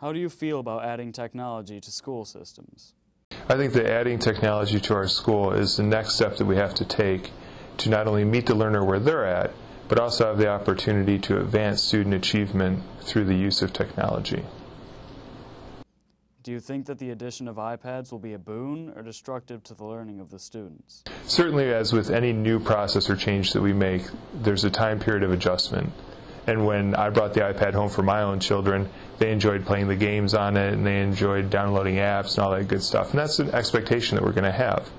How do you feel about adding technology to school systems? I think that adding technology to our school is the next step that we have to take to not only meet the learner where they're at, but also have the opportunity to advance student achievement through the use of technology. Do you think that the addition of iPads will be a boon or destructive to the learning of the students? Certainly, as with any new process or change that we make, there's a time period of adjustment. And when I brought the iPad home for my own children, they enjoyed playing the games on it, and they enjoyed downloading apps and all that good stuff. And that's an expectation that we're going to have.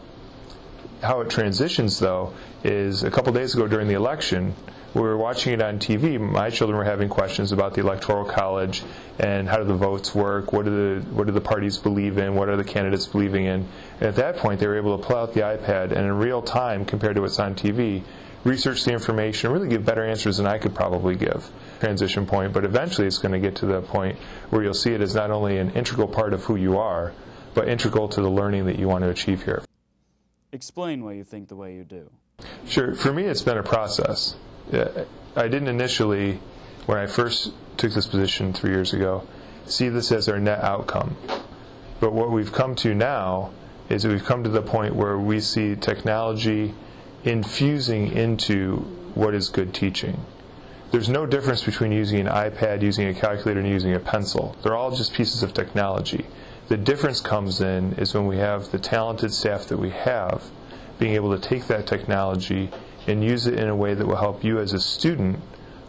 How it transitions, though, is a couple days ago during the election, we were watching it on TV. My children were having questions about the Electoral College and how do the votes work, what do the parties believe in, what are the candidates believing in. And at that point, they were able to pull out the iPad and in real time, compared to what's on TV, research the information, really give better answers than I could probably give. Transition point, but eventually it's going to get to the point where you'll see it as not only an integral part of who you are, but integral to the learning that you want to achieve here. Explain why you think the way you do. Sure. For me, it's been a process. I didn't initially, when I first took this position 3 years ago, see this as our net outcome. But what we've come to now is that we've come to the point where we see technology infusing into what is good teaching. There's no difference between using an iPad, using a calculator, and using a pencil. They're all just pieces of technology. The difference comes in is when we have the talented staff that we have being able to take that technology and use it in a way that will help you as a student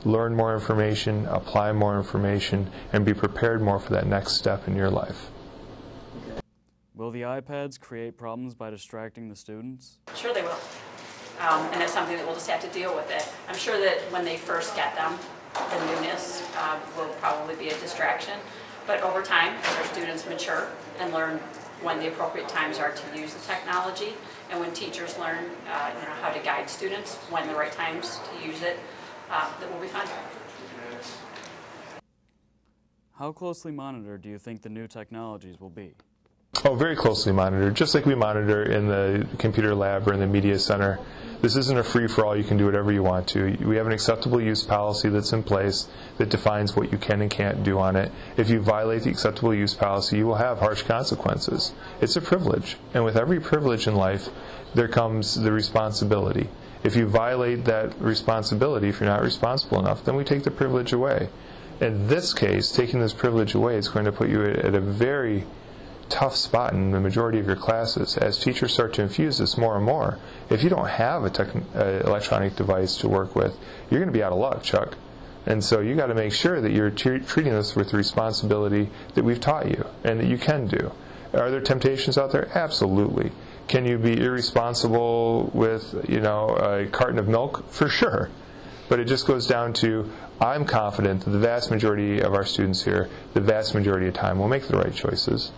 learn more information, apply more information, and be prepared more for that next step in your life. Will the iPads create problems by distracting the students? Sure they will. And it's something that we'll just have to deal with it. I'm sure that when they first get them, the newness will probably be a distraction. But over time, as our students mature and learn when the appropriate times are to use the technology, and when teachers learn how to guide students when the right times to use it, that will be fine. How closely monitored do you think the new technologies will be? Oh, very closely monitored, just like we monitor in the computer lab or in the media center. This isn't a free-for-all, you can do whatever you want to. We have an acceptable use policy that's in place that defines what you can and can't do on it. If you violate the acceptable use policy, you will have harsh consequences. It's a privilege, and with every privilege in life, there comes the responsibility. If you violate that responsibility, if you're not responsible enough, then we take the privilege away. In this case, taking this privilege away is going to put you at a very tough spot in the majority of your classes. As teachers start to infuse this more and more, if you don't have an electronic device to work with, you're going to be out of luck, Chuck. And so you got to make sure that you're treating this with the responsibility that we've taught you and that you can do. Are there temptations out there? Absolutely. Can you be irresponsible with, a carton of milk? For sure. But it just goes down to, I'm confident that the vast majority of our students here, the vast majority of time, will make the right choices.